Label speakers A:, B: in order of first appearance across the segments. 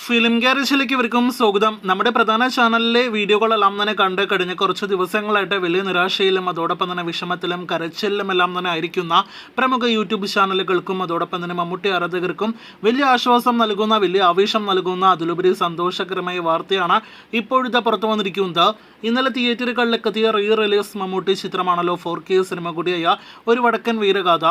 A: Film ഗാരേജിലേക്ക് ഇവർക്കും സ്വാഗതം. നമ്മുടെ പ്രധാന ചാനലിലെ വീഡിയോകളെല്ലാം തന്നെ കണ്ട് കഴിഞ്ഞ കുറച്ച് ദിവസങ്ങളായിട്ട് വലിയ നിരാശയിലും അതോടൊപ്പം തന്നെ വിഷമത്തിലും കരച്ചിലും എല്ലാം തന്നെ ആയിരിക്കുന്ന പ്രമുഖ യൂട്യൂബ് ചാനലുകൾക്കും അതോടൊപ്പം തന്നെ മമ്മൂട്ടി ആരാധകർക്കും വലിയ ആശ്വാസം നൽകുന്ന, വലിയ ആവേശം നൽകുന്ന, അതിലുപരി സന്തോഷകരമായ വാർത്തയാണ് ഇപ്പോഴത്തെ പുറത്തു വന്നിരിക്കുന്നത്. ഇന്നലെ തിയേറ്ററുകളിലേക്ക് എത്തിയ റീ റിലീസ് മമ്മൂട്ടി ചിത്രമാണല്ലോ 4K സിനിമ കൂടിയായ ഒരു വടക്കൻ വീരഗാഥ.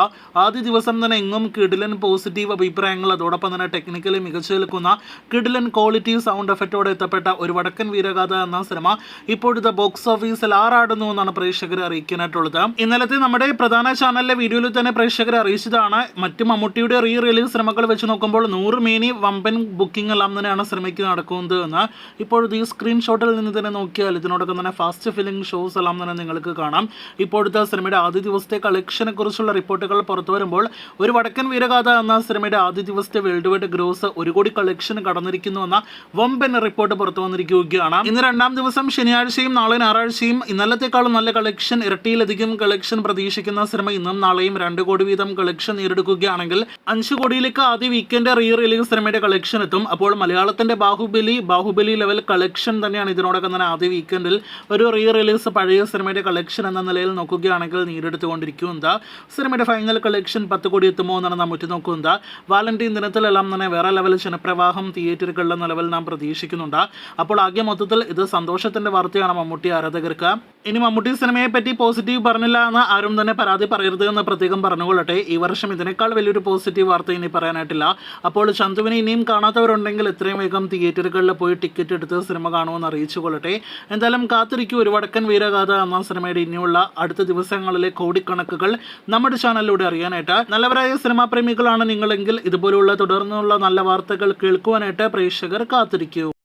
A: ആദ്യ ദിവസം തന്നെ എങ്ങും കിടിലൻ പോസിറ്റീവ് അഭിപ്രായങ്ങൾ, അതോടൊപ്പം തന്നെ ടെക്നിക്കലി മികച്ചു നിൽക്കുന്ന കിടിലൻ ക്വാളിറ്റി സൗണ്ട് എഫക്റ്റോടെ എത്തപ്പെട്ട ഒരു വടക്കൻ വീരഗാഥ എന്ന സിനിമ ഇപ്പോഴത്തെ ബോക്സ് ഓഫീസിൽ ആറാടുന്നു എന്നാണ് പ്രേക്ഷകരെ അറിയിക്കാനായിട്ടുള്ളത്. ഇന്നലത്തെ നമ്മുടെ പ്രധാന ചാനലിലെ വീഡിയോയിൽ തന്നെ പ്രേക്ഷകരെ അറിയിച്ചതാണ്. മറ്റ് മമ്മൂട്ടിയുടെ റീ റിലീസ് സിനിമകൾ വെച്ച് നോക്കുമ്പോൾ 100 മേനി വമ്പൻ ബുക്കിംഗ് എല്ലാം തന്നെയാണ് സിനിമയ്ക്ക് നടക്കുന്നത് എന്ന് ഇപ്പോഴത്തെ ഈ സ്ക്രീൻഷോട്ടിൽ നിന്ന് തന്നെ നോക്കിയാൽ ഇതിനോടൊപ്പം തന്നെ ഫാസ്റ്റ് ഫിലിംഗ് ഷോസ് എല്ലാം തന്നെ നിങ്ങൾക്ക് കാണാം. ഇപ്പോഴത്തെ സിനിമയുടെ ആദ്യ ദിവസത്തെ കളക്ഷനെ കുറിച്ചുള്ള റിപ്പോർട്ടുകൾ പുറത്തു വരുമ്പോൾ ഒരു വടക്കൻ വീരഗാഥ എന്ന സിനിമയുടെ ആദ്യ ദിവസത്തെ വേൾഡ് വൈഡ് ഗ്രോസ് 1 കോടി കളക്ഷൻ കടന്നിരിക്കുന്നുവെന്ന വമ്പൻ റിപ്പോർട്ട് പുറത്തു വന്നിരിക്കുകയാണ്. ഇന്ന് രണ്ടാം ദിവസം ശനിയാഴ്ചയും നാളെ ഞായറാഴ്ചയും ഇന്നലത്തെക്കാളും നല്ല കളക്ഷൻ, ഇരട്ടിയിലധികം കളക്ഷൻ പ്രതീക്ഷിക്കുന്ന സിനിമ ഇന്നും നാളെയും 2 കോടി വീതം കളക്ഷൻ നേടിയെടുക്കുകയാണെങ്കിൽ 5 കോടിയിലേക്ക് ആദ്യ വീക്കെൻഡ് റീ റിലീസ് സിനിമയുടെ കളക്ഷൻ എത്തും. അപ്പോൾ മലയാളത്തിന്റെ ബാഹുബലി ലെവൽ കളക്ഷൻ തന്നെയാണ് ഇതിനോടൊപ്പം തന്നെ ആദ്യ വീക്കെൻഡിൽ ഒരു റീ റിലീസ് പഴയ സിനിമയുടെ കളക്ഷൻ എന്ന നിലയിൽ നോക്കുകയാണെങ്കിൽ നേടിയെടുത്തുകൊണ്ടിരിക്കുന്നത്. സിനിമയുടെ ഫൈനൽ കളക്ഷൻ 10 കോടി എത്തുമോ എന്നാണ് നാം ഉറ്റുനോക്കുന്നത്. വാലന്റൈൻ ദിനത്തിലെല്ലാം തന്നെ വേറെ ലെവൽ ജനപ്രവാഹം തിയേറ്ററുകളിലെ നിലവിൽ നാം പ്രതീക്ഷിക്കുന്നുണ്ട്. അപ്പോൾ ആകെ മൊത്തത്തിൽ ഇത് സന്തോഷത്തിന്റെ വാർത്തയാണ് മമ്മൂട്ടി ആരാധകർക്ക്. ഇനി മമ്മൂട്ടി സിനിമയെ പറ്റി പോസിറ്റീവ് പറഞ്ഞില്ല എന്ന് ആരും തന്നെ പരാതി പറയരുത് എന്ന് പ്രത്യേകം പറഞ്ഞുകൊള്ളട്ടെ. ഈ വർഷം ഇതിനേക്കാൾ വലിയൊരു പോസിറ്റീവ് വാർത്ത ഇനി പറയാനായിട്ടില്ല. അപ്പോൾ ചന്തുവിനെ ഇനിയും കാണാത്തവരുണ്ടെങ്കിൽ എത്രയും വേഗം തിയേറ്ററുകളിൽ പോയി ടിക്കറ്റ് എടുത്ത് സിനിമ കാണുമെന്ന് അറിയിച്ചു കൊള്ളട്ടെ. എന്തായാലും കാത്തിരിക്കൂ ഒരു വടക്കൻ വീരഗാഥ എന്ന സിനിമയുടെ ഇനിയുള്ള അടുത്ത ദിവസങ്ങളിലെ കോടിക്കണക്കുകൾ നമ്മുടെ ചാനലിലൂടെ അറിയാനായിട്ട്. നല്ലവരായ സിനിമാ പ്രേമികളാണ് നിങ്ങളെങ്കിൽ ഇതുപോലുള്ള തുടർന്നുള്ള നല്ല വാർത്തകൾ കേൾക്കുവാനായിട്ട് പ്രേക്ഷകർ കാത്തിരിക്കൂ.